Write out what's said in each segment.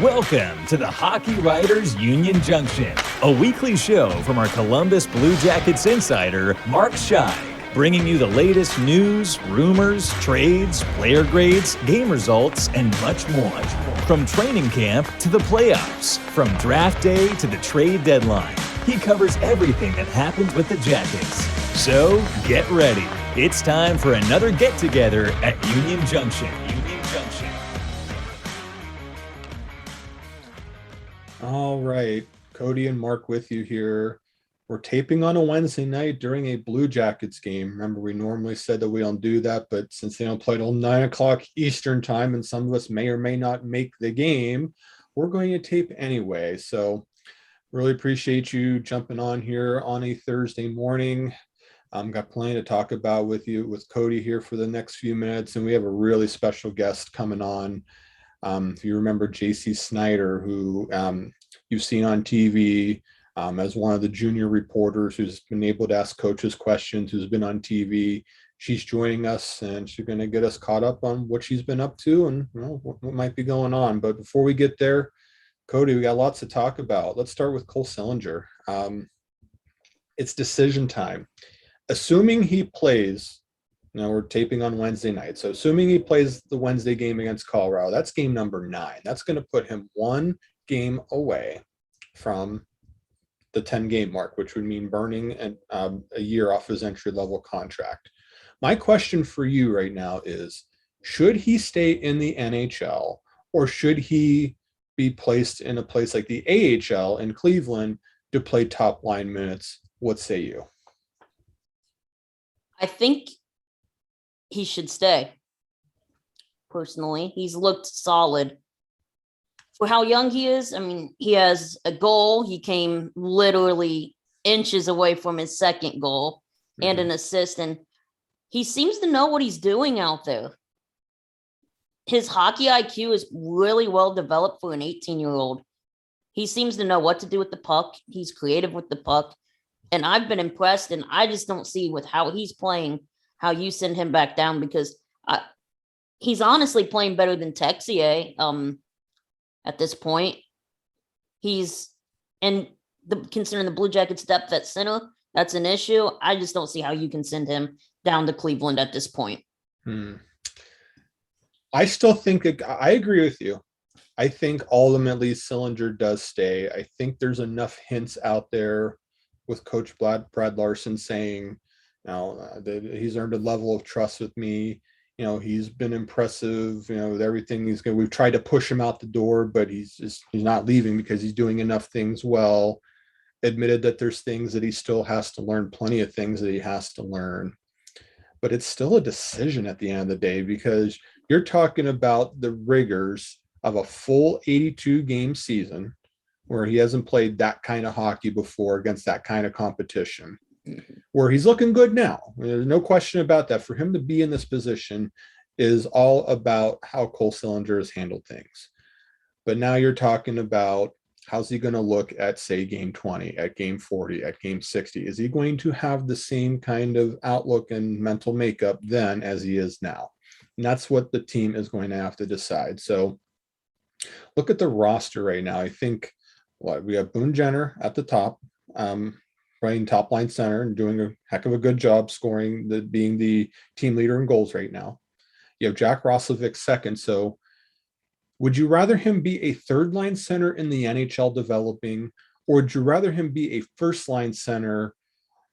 Welcome to the Hockey Writers Union Junction, a weekly show from our Columbus Blue Jackets insider, Mark Scheig, bringing you the latest news, rumors, trades, player grades, game results, and much more. From training camp to the playoffs, from draft day to the trade deadline, he covers everything that happens with the Jackets. So get ready. It's time for another get-together at Union Junction. All right, Cody and Mark with you here. We're taping on a Wednesday night during a Blue Jackets game. Remember, we normally said that we don't do that, but since they don't play till 9 o'clock Eastern time and some of us may or may not make the game, we're going to tape anyway. So really appreciate you jumping on here on a Thursday morning. Got plenty to talk about with Cody here for the next few minutes, and we have a really special guest coming on. If you remember Jacey Snyder, who you've seen on TV as one of the junior reporters who's been able to ask coaches questions, who's been on TV. She's joining us, and she's going to get us caught up on what she's been up to and what might be going on. But before we get there, Cody, we got lots to talk about. Let's start with Cole Sillinger. It's decision time. Assuming he plays, we're taping on Wednesday night. So assuming he plays the Wednesday game against Colorado, that's game number 9. That's going to put him 1 game away from the 10-game mark, which would mean burning a year off his entry-level contract. My question for you right now is, should he stay in the NHL, or should he be placed in a place like the AHL in Cleveland to play top-line minutes? What say you? I think he should stay. Personally, he's looked solid for how young he is. I mean, he has a goal. He came literally inches away from his second goal and an assist, and he seems to know what he's doing out there. His hockey IQ is really well developed for an 18-year-old. He seems to know what to do with the puck. He's creative with the puck, and I've been impressed, and I just don't see with how he's playing how you send him back down, because he's honestly playing better than Texier at this point. Considering the Blue Jackets' depth at center, that's an issue. I just don't see how you can send him down to Cleveland at this point. I still think I agree with you. I think ultimately Sillinger does stay. I think there's enough hints out there with Coach Brad Larson saying, he's earned a level of trust with me. He's been impressive, with everything he's going. We've tried to push him out the door, but he's not leaving because he's doing enough things well. Admitted that there's things that he still has to learn, plenty of things that he has to learn. But it's still a decision at the end of the day, because you're talking about the rigors of a full 82-game season where he hasn't played that kind of hockey before against that kind of competition. Where he's looking good now. There's no question about that. For him to be in this position is all about how Cole Sillinger has handled things. But now you're talking about, how's he going to look at, say, game 20, at game 40, at game 60? Is he going to have the same kind of outlook and mental makeup then as he is now? And that's what the team is going to have to decide. So look at the roster right now. I think we have Boone Jenner at the top, playing top line center and doing a heck of a good job scoring, being the team leader in goals right now. You have Jack Roslovic second. So would you rather him be a third line center in the NHL developing, or would you rather him be a first line center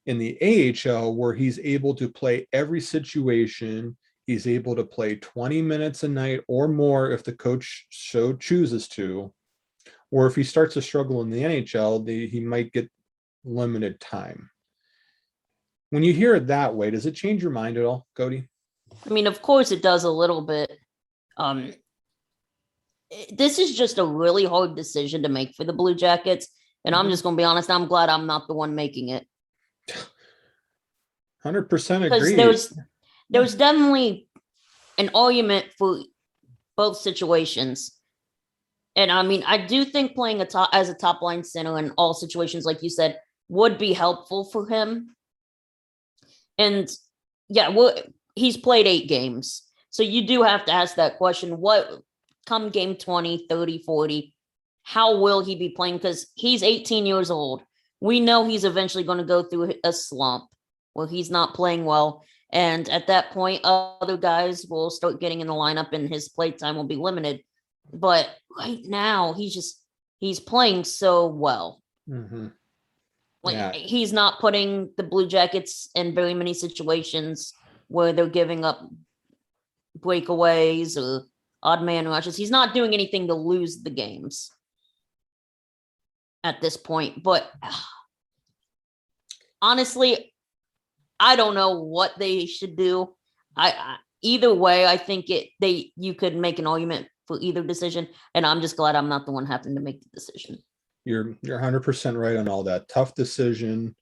in the AHL where he's able to play every situation? He's able to play 20 minutes a night or more if the coach so chooses to, or if he starts to struggle in the NHL, he might get limited time. When you hear it that way, does it change your mind at all, Cody? I mean, of course it does a little bit. This is just a really hard decision to make for the Blue Jackets, and I'm just going to be honest, I'm glad I'm not the one making it. 100% agree. Because there's definitely an argument for both situations. And I mean, I do think playing as a top line center in all situations, like you said, would be helpful for him. And yeah, he's played 8 games. So you do have to ask that question. What come game 20, 30, 40, how will he be playing? Because he's 18 years old. We know he's eventually going to go through a slump where he's not playing well. And at that point, other guys will start getting in the lineup and his play time will be limited. But right now, he's playing so well. Mm-hmm. Like Yeah. he's not putting the Blue Jackets in very many situations where they're giving up breakaways or odd man rushes. He's not doing anything to lose the games at this point. But honestly, I don't know what they should do. Either way, I think you could make an argument for either decision, and I'm just glad I'm not the one having to make the decision. You're 100% right on all that. Tough decision.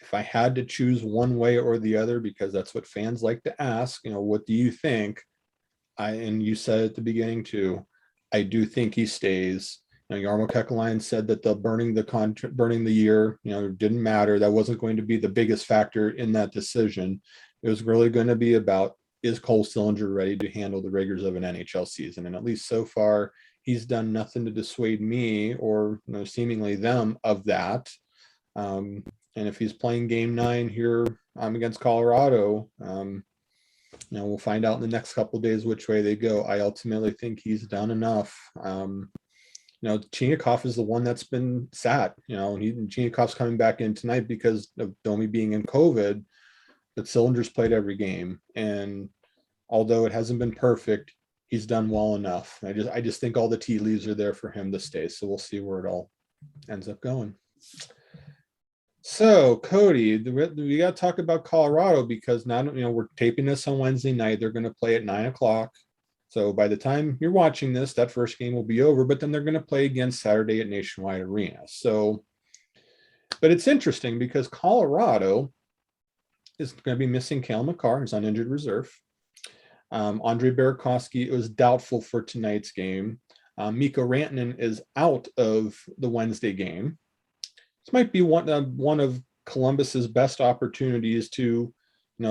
If I had to choose one way or the other, because that's what fans like to ask, what do you think? And you said at the beginning too, I do think he stays. Jarmo Kekalainen said that the burning the year, didn't matter. That wasn't going to be the biggest factor in that decision. It was really going to be about, is Cole Sillinger ready to handle the rigors of an NHL season? And at least so far, he's done nothing to dissuade me or seemingly them of that. And if he's playing game 9 here against Colorado, we'll find out in the next couple of days which way they go. I ultimately think he's done enough. Chinakhov is the one that's been sat. Chinakhov's coming back in tonight because of Domi being in COVID, but Sillinger's played every game. And although it hasn't been perfect, he's done well enough. I just think all the tea leaves are there for him to stay. So we'll see where it all ends up going. So Cody, we got to talk about Colorado because now, we're taping this on Wednesday night. They're going to play at 9:00. So by the time you're watching this, that first game will be over, but then they're going to play again Saturday at Nationwide Arena. So, but it's interesting because Colorado is going to be missing Cale Makar, who's on injured reserve. Andre Burakovsky was doubtful for tonight's game. Mikko Rantanen is out of the Wednesday game. This might be one of Columbus's best opportunities to,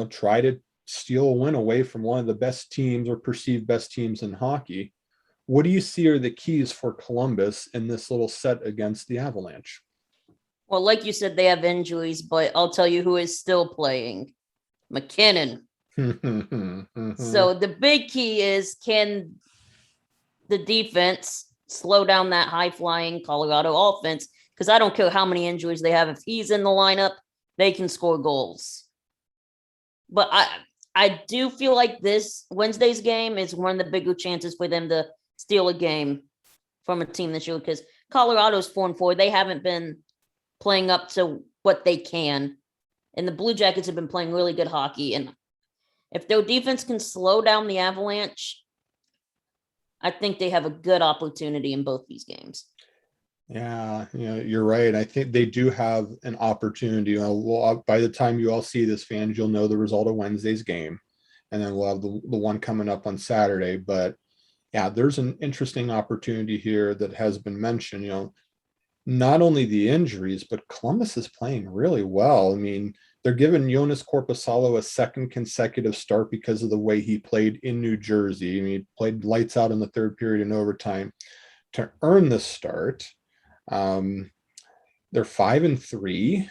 try to steal a win away from one of the best teams or perceived best teams in hockey. What do you see are the keys for Columbus in this little set against the Avalanche? Well, like you said, they have injuries, but I'll tell you who is still playing. McKinnon. So the big key is, can the defense slow down that high-flying Colorado offense? Because I don't care how many injuries they have. If he's in the lineup, they can score goals. But I do feel like this Wednesday's game is one of the bigger chances for them to steal a game from a team this year, because Colorado's 4-4. They haven't been playing up to what they can. And the Blue Jackets have been playing really good hockey. And if their defense can slow down the Avalanche, I think they have a good opportunity in both these games. Yeah, you're right. I think they do have an opportunity. Well, by the time you all see this, fans, you'll know the result of Wednesday's game, and then we'll have the one coming up on Saturday. But yeah, there's an interesting opportunity here that has been mentioned. Not only the injuries, but Columbus is playing really well. I mean, they're giving Jonas Korpisalo a second consecutive start because of the way he played in New Jersey. I mean, he played lights out in the third period in overtime to earn the start. They're 5-3.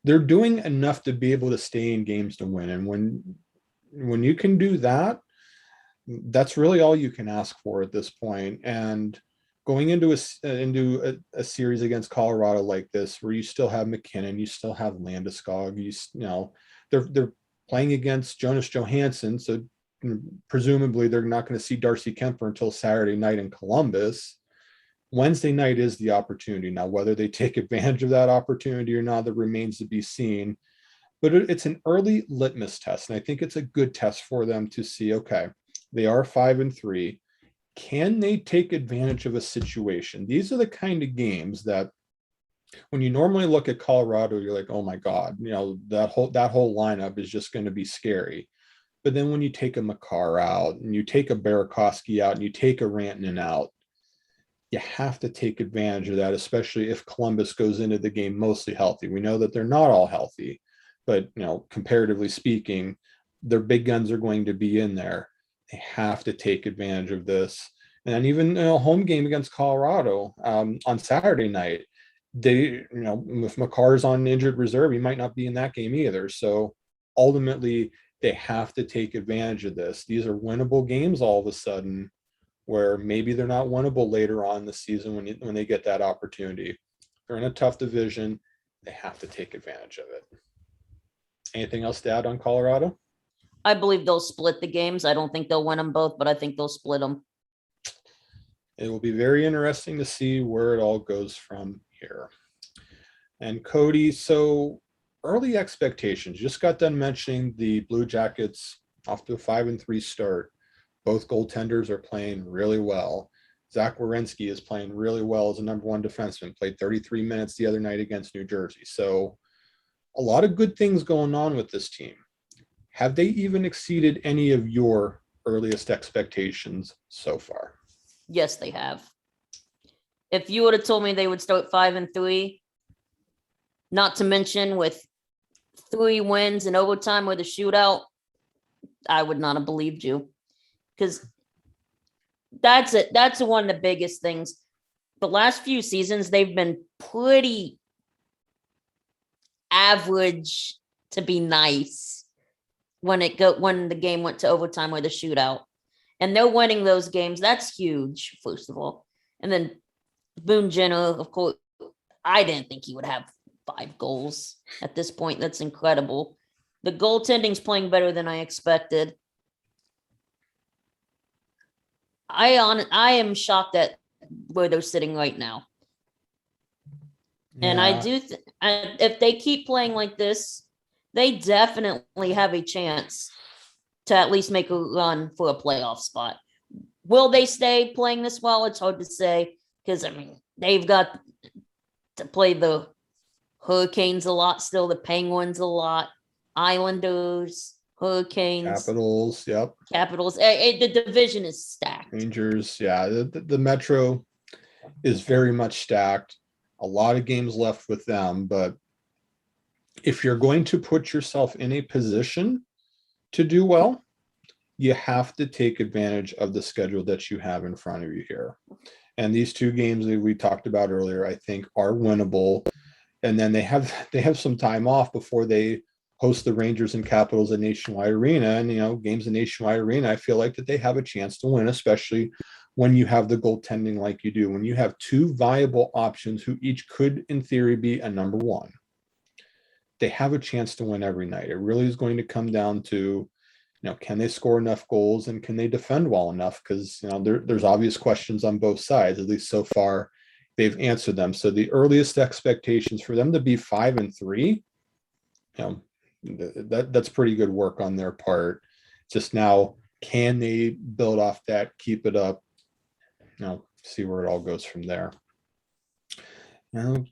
They're doing enough to be able to stay in games to win. And when you can do that, that's really all you can ask for at this point. And going into a series against Colorado like this, where you still have McKinnon, you still have Landeskog, they're playing against Jonas Johansson, so presumably they're not going to see Darcy Kemper until Saturday night in Columbus. Wednesday night is the opportunity. Now, whether they take advantage of that opportunity or not, that remains to be seen. But it's an early litmus test, and I think it's a good test for them to see, okay, they are 5-3. Can they take advantage of a situation? These are the kind of games that when you normally look at Colorado, you're like, oh my God, that whole lineup is just going to be scary. But then when you take a Makar out and you take a Burakovsky out and you take a Rantanen out, you have to take advantage of that, especially if Columbus goes into the game mostly healthy. We know that they're not all healthy, but comparatively speaking, their big guns are going to be in there. They have to take advantage of this. And then even a home game against Colorado on Saturday night, if McCarr's on injured reserve, he might not be in that game either. So ultimately, they have to take advantage of this. These are winnable games all of a sudden, where maybe they're not winnable later on in the season when they get that opportunity. They're in a tough division. They have to take advantage of it. Anything else to add on Colorado? I believe they'll split the games. I don't think they'll win them both, but I think they'll split them. It will be very interesting to see where it all goes from here. And Cody, so early expectations. Just got done mentioning the Blue Jackets off to a 5-3 start. Both goaltenders are playing really well. Zach Werenski is playing really well as a number one defenseman. Played 33 minutes the other night against New Jersey. So a lot of good things going on with this team. Have they even exceeded any of your earliest expectations so far? Yes, they have. If you would have told me they would start 5-3, not to mention with 3 wins in overtime with a shootout, I would not have believed you. Because that's it. That's one of the biggest things. The last few seasons, they've been pretty average to be nice when the game went to overtime with a shootout. And they're winning those games. That's huge, first of all. And then Boone Jenner, of course, I didn't think he would have 5 goals at this point. That's incredible. The goaltending's playing better than I expected. I am shocked at where they're sitting right now. And I do if they keep playing like this, they definitely have a chance to at least make a run for a playoff spot. Will they stay playing this well? It's hard to say because, I mean, they've got to play the Hurricanes a lot still, the Penguins a lot, Islanders, Hurricanes. Capitals, yep. Capitals. The division is stacked. Rangers, yeah. The Metro is very much stacked. A lot of games left with them, but if you're going to put yourself in a position to do well, you have to take advantage of the schedule that you have in front of you here. And these 2 games that we talked about earlier, I think, are winnable. And then they have some time off before they host the Rangers and Capitals at Nationwide Arena. And, games at Nationwide Arena, I feel like that they have a chance to win, especially when you have the goaltending like you do. When you have 2 viable options who each could, in theory, be a number one, they have a chance to win every night. It really is going to come down to, can they score enough goals and can they defend well enough? Because, there's obvious questions on both sides. At least so far, they've answered them. So the earliest expectations for them to be 5-3, that's pretty good work on their part. Just now, can they build off that, keep it up, see where it all goes from there.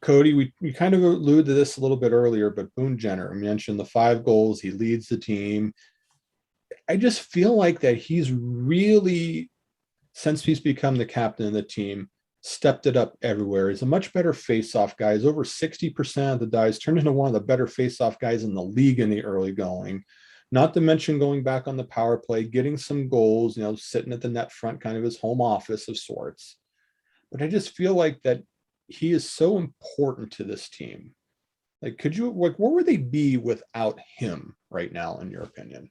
Cody, we kind of alluded to this a little bit earlier, but Boone Jenner, I mentioned the 5 goals. He leads the team. I just feel like that he's really, since he's become the captain of the team, stepped it up everywhere. He's a much better face-off guy. He's over 60% of the dice, turned into one of the better face-off guys in the league in the early going. Not to mention going back on the power play, getting some goals, sitting at the net front, kind of his home office of sorts. But I just feel like that he is so important to this team. Like, where would they be without him right now, in your opinion?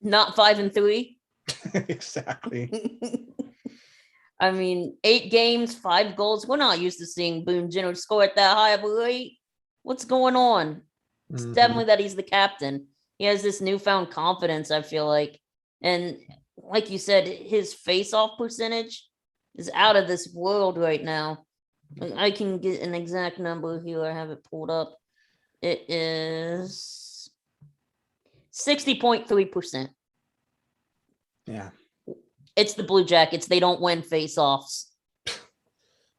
Not 5-3. Exactly. I mean, 8 games, 5 goals. We're not used to seeing Boone Jenner score at that high of a rate. What's going on? It's definitely that he's the captain. He has this newfound confidence, I feel like. And like you said, his face-off percentage is out of this world right now. I can get an exact number here. I have it pulled up. It is 60.3%. Yeah. It's the Blue Jackets. They don't win face-offs.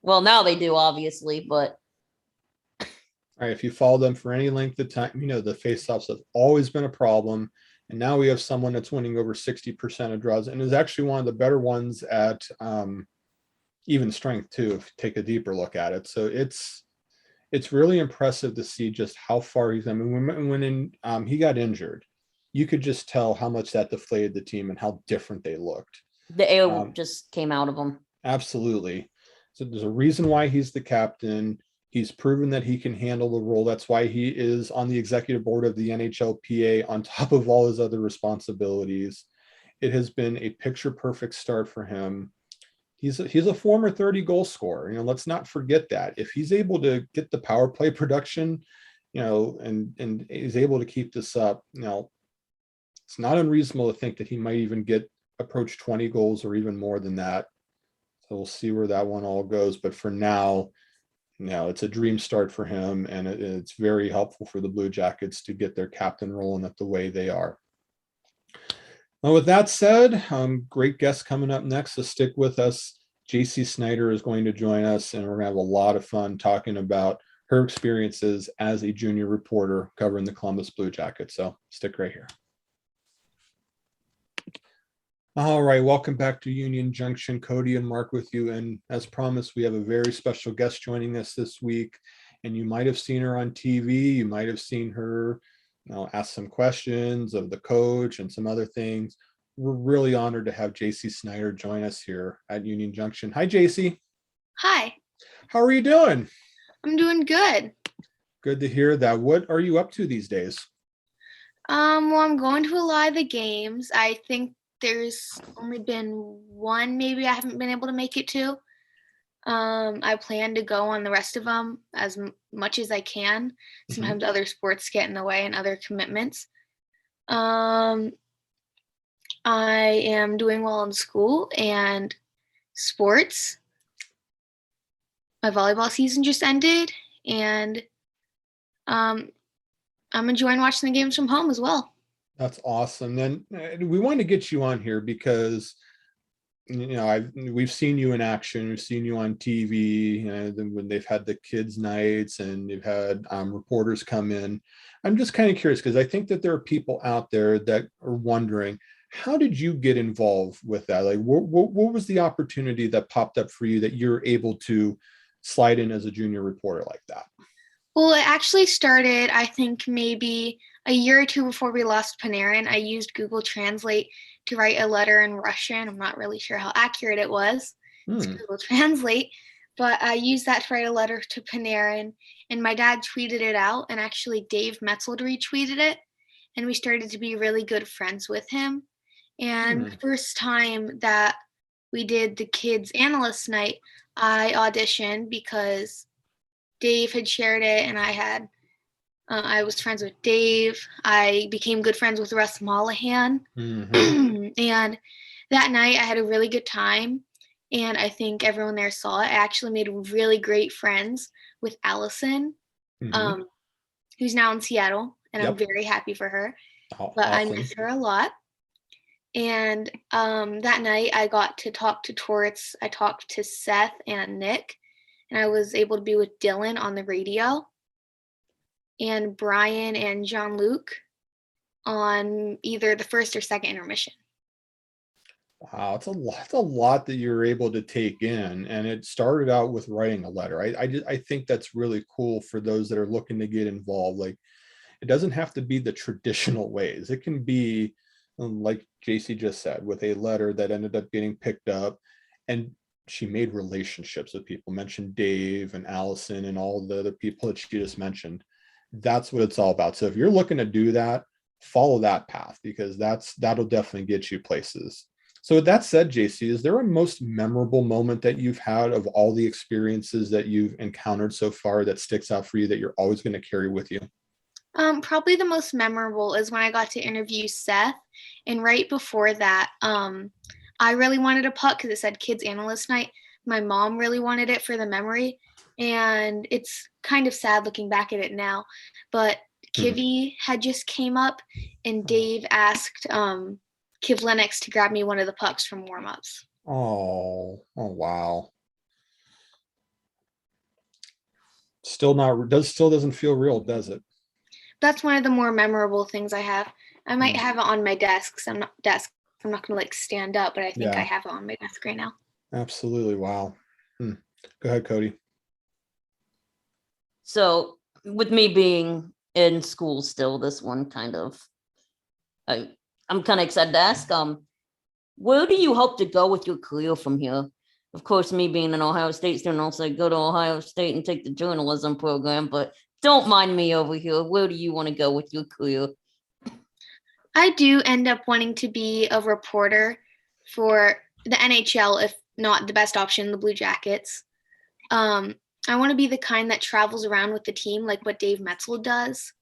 Well, now they do, obviously, but. All right, if you follow them for any length of time, the face-offs have always been a problem. And now we have someone that's winning over 60% of draws and is actually one of the better ones at even strength too, if you take a deeper look at it. So it's really impressive to see just how far he's. I mean, when he got injured, you could just tell how much that deflated the team and how different they looked. The air just came out of him. Absolutely. So there's a reason why he's the captain. He's proven that he can handle the role. That's why he is on the executive board of the NHLPA on top of all his other responsibilities. It has been a picture perfect start for him. He's a former 30 goal scorer. Let's not forget that. If he's able to get the power play production, and is able to keep this up, it's not unreasonable to think that he might even approach 20 goals or even more than that. So we'll see where that one all goes. But for now, it's a dream start for him, and it's very helpful for the Blue Jackets to get their captain rolling up the way they are. Well, with that said, great guest coming up next, so stick with us. Jacey Snyder is going to join us, and we're going to have a lot of fun talking about her experiences as a junior reporter covering the Columbus Blue Jackets. So stick right here. All right, welcome back to Union Junction. Cody and Mark with you, and as promised, we have a very special guest joining us this week, and you might have seen her on TV. You might have seen her ask some questions of the coach and some other things. We're really honored to have Jacey Snyder join us here at Union Junction. Hi, Jacey. Hi. How are you doing? I'm doing good. Good to hear that. What are you up to these days? Well, I'm going to a lot of the games. I think there's only been one maybe I haven't been able to make it to. I plan to go on the rest of them as much as I can. Sometimes other sports get in the way and other commitments. I am doing well in school and sports. My volleyball season just ended, and I'm enjoying watching the games from home as well. That's awesome. Then we wanted to get you on here because we've seen you in action. We've seen you on TV, when they've had the kids' nights and you've had reporters come in. I'm just kind of curious because I think that there are people out there that are wondering, how did you get involved with that? Like, what was the opportunity that popped up for you that you're able to slide in as a junior reporter like that? Well, it actually started, I think, maybe a year or two before we lost Panarin. I used Google Translate to write a letter in Russian. I'm not really sure how accurate it was. It's Google Translate. But I used that to write a letter to Panarin, and my dad tweeted it out, and actually Dave Metzold retweeted it, and we started to be really good friends with him. And the first time that we did the kids' analyst night, I auditioned because Dave had shared it, and I was friends with Dave. I became good friends with Russ Mollahan. And that night I had a really good time, and I think everyone there saw it. I actually made really great friends with Allison, who's now in Seattle, and I'm very happy for her. But awesome. I miss her a lot. And that night I got to talk to Torts. I talked to Seth and Nick, and I was able to be with Dylan on the radio, and Brian and Jean-Luc on either the first or second intermission. Wow, it's a lot that you're able to take in, and it started out with writing a letter. I think that's really cool for those that are looking to get involved. Like, it doesn't have to be the traditional ways. It can be, like Jacey just said, with a letter that ended up getting picked up, and she made relationships with people. Mentioned Dave and Allison and all the other people that she just mentioned. That's what it's all about. So if you're looking to do that, follow that path, because that'll definitely get you places. So with that said, Jacey, is there a most memorable moment that you've had of all the experiences that you've encountered so far that sticks out for you that you're always going to carry with you? Probably the most memorable is when I got to interview Seth. And right before that, I really wanted a puck because it said Kids Analyst Night. My mom really wanted it for the memory. And it's kind of sad looking back at it now. But Kivy had just came up, and Dave asked Kiv Lennox to grab me one of the pucks from warm-ups. Oh, wow. Still doesn't feel real, does it? That's one of the more memorable things I have. I might have it on my desk. I'm not going to like stand up, but I think I have it on my desk right now. Absolutely. Wow. Go ahead, Cody. So with me being in school still, this one kind of, I'm kind of excited to ask, Where do you hope to go with your career from here? Of course, me being an Ohio State student, I'll say go to Ohio State and take the journalism program, but don't mind me over here. Where do you want to go with your career? I do end up wanting to be a reporter for the NHL, if not the best option, the Blue Jackets. I want to be the kind that travels around with the team, like what Dave Metzel does.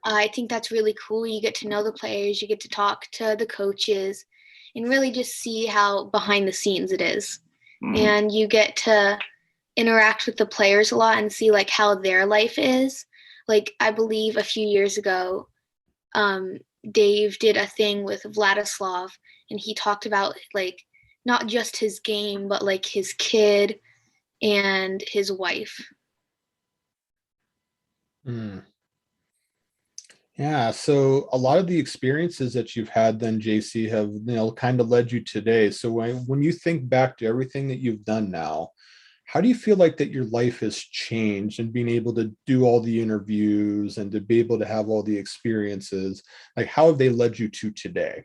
I think that's really cool. You get to know the players, you get to talk to the coaches, and really just see how behind the scenes it is. And you get to interact with the players a lot and see like how their life is. Like I believe a few years ago, Dave did a thing with Vladislav, and he talked about like not just his game, but like his kid and his wife. Yeah, so a lot of the experiences that you've had then, JC, have kind of led you today. So when you think back to everything that you've done now, how do you feel like that your life has changed and being able to do all the interviews and to be able to have all the experiences? Like, how have they led you to today?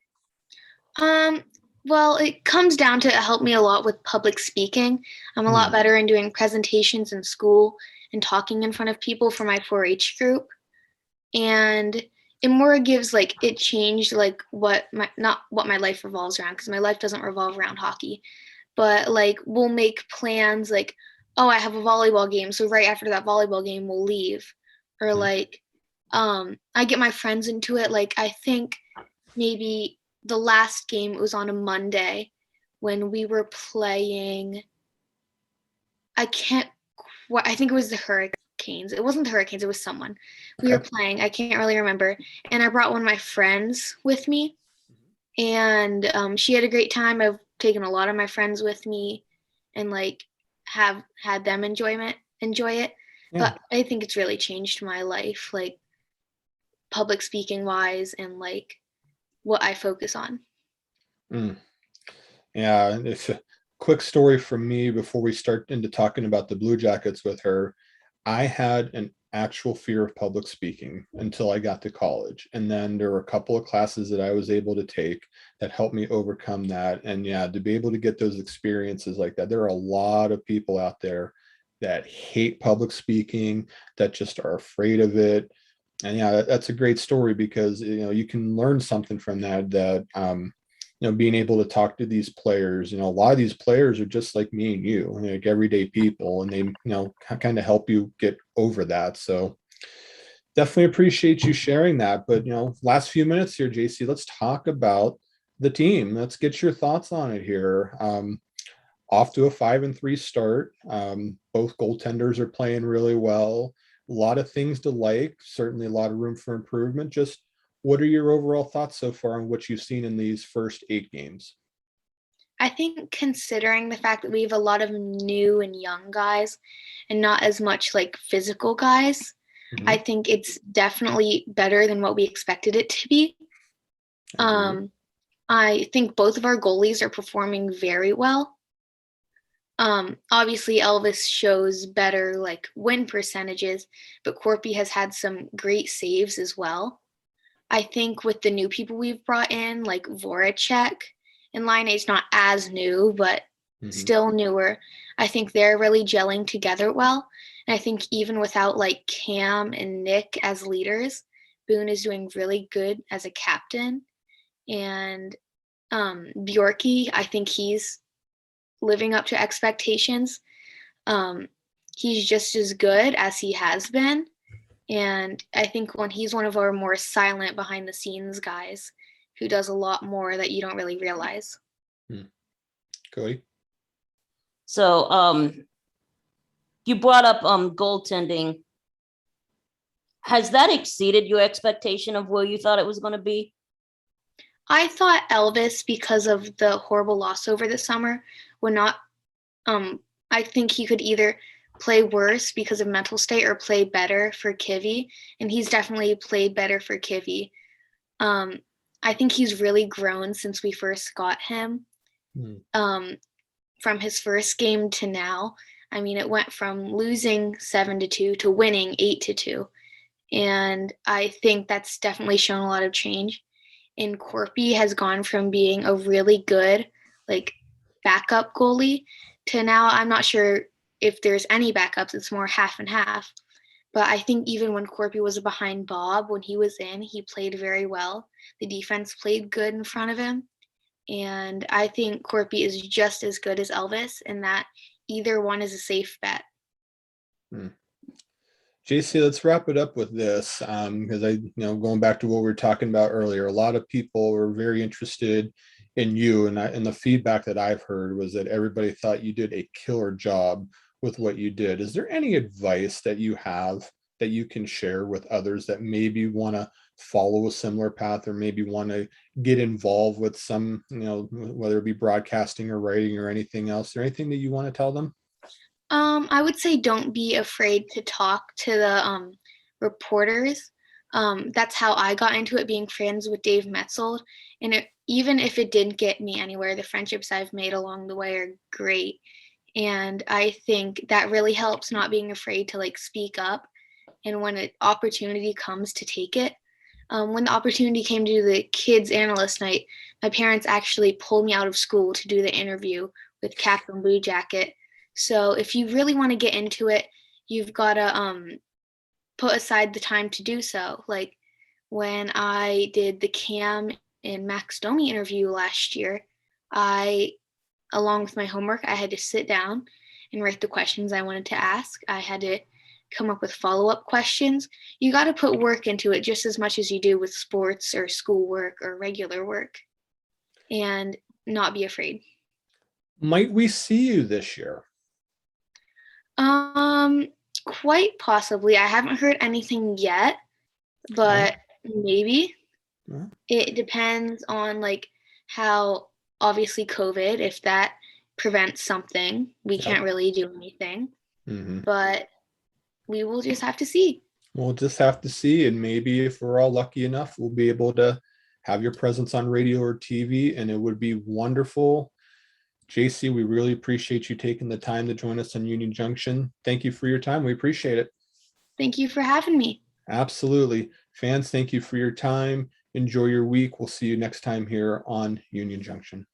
Well, it comes down to it helped me a lot with public speaking. I'm a lot better in doing presentations in school and talking in front of people for my 4-H group. And it more gives like it changed like what my life revolves around, because my life doesn't revolve around hockey, but like we'll make plans like, oh, I have a volleyball game, so right after that volleyball game we'll leave, or like I get my friends into it. Like I think maybe the last game, it was on a Monday when we were playing, I think it was the Hurricanes. It wasn't the Hurricanes, it was someone. We were playing, I can't really remember. And I brought one of my friends with me. And she had a great time. I've taken a lot of my friends with me and like have had them enjoy it. Yeah. But I think it's really changed my life, like public speaking wise and like what I focus on. Yeah, it's a quick story from me before we start into talking about the Blue Jackets with her. I had an actual fear of public speaking until I got to college. And then there were a couple of classes that I was able to take that helped me overcome that. And yeah, to be able to get those experiences like that, there are a lot of people out there that hate public speaking, that just are afraid of it. And yeah, that's a great story because, you can learn something from that, being able to talk to these players. A lot of these players are just like me and you, like everyday people, and they, kind of help you get over that. So definitely appreciate you sharing that. But, last few minutes here, JC, let's talk about the team. Let's get your thoughts on it here. Off to a 5-3 start. Both goaltenders are playing really well. A lot of things to like, certainly a lot of room for improvement. Just what are your overall thoughts so far on what you've seen in these first 8 games? I think considering the fact that we have a lot of new and young guys and not as much like physical guys, I think it's definitely better than what we expected it to be. I think both of our goalies are performing very well. Obviously Elvis shows better like win percentages, but Corpy has had some great saves as well. I think with the new people we've brought in, like Voracek and Line A's not as new, but still newer. I think they're really gelling together well. And I think even without like Cam and Nick as leaders, Boone is doing really good as a captain. And Bjorky, I think he's living up to expectations. He's just as good as he has been. And I think when he's one of our more silent behind the scenes guys who does a lot more that you don't really realize. Cody? So you brought up goaltending. Has that exceeded your expectation of where you thought it was going to be? I thought Elvis, because of the horrible loss over the summer, would not I think he could either play worse because of mental state or play better for Kivy, and he's definitely played better for Kivy. I think he's really grown since we first got him. From his first game to now. I mean, it went from losing 7-2 to winning 8-2. And I think that's definitely shown a lot of change. and Corpy has gone from being a really good like backup goalie to now I'm not sure if there's any backups. It's more half and half. But I think even when Corpy was behind Bob, when he was in, he played very well. The defense played good in front of him. And I think Corpy is just as good as Elvis, and that either one is a safe bet. JC, let's wrap it up with this, because going back to what we were talking about earlier, a lot of people were very interested in you, and the feedback that I've heard was that everybody thought you did a killer job with what you did. Is there any advice that you have that you can share with others that maybe want to follow a similar path or maybe want to get involved with some, whether it be broadcasting or writing or anything else? Is there anything that you want to tell them? I would say don't be afraid to talk to the reporters. That's how I got into it, being friends with Dave Metzold. And even if it didn't get me anywhere, the friendships I've made along the way are great. And I think that really helps, not being afraid to like speak up. And when an opportunity comes, to take it. When the opportunity came to do the kids analyst night, my parents actually pulled me out of school to do the interview with Captain Blue Jacket. So if you really want to get into it, you've got to put aside the time to do so. Like when I did the Cam and Max Domi interview last year, along with my homework, I had to sit down and write the questions I wanted to ask. I had to come up with follow-up questions. You got to put work into it just as much as you do with sports or schoolwork or regular work, and not be afraid. Might we see you this year? Quite possibly. I haven't heard anything yet, but maybe. Yeah. It depends on like how, obviously COVID, if that prevents something, we can't really do anything. But we will just have to see. We'll just have to see, and maybe if we're all lucky enough, we'll be able to have your presence on radio or TV, and it would be wonderful. JC, we really appreciate you taking the time to join us on Union Junction. Thank you for your time. We appreciate it. Thank you for having me. Absolutely. Fans, thank you for your time. Enjoy your week. We'll see you next time here on Union Junction.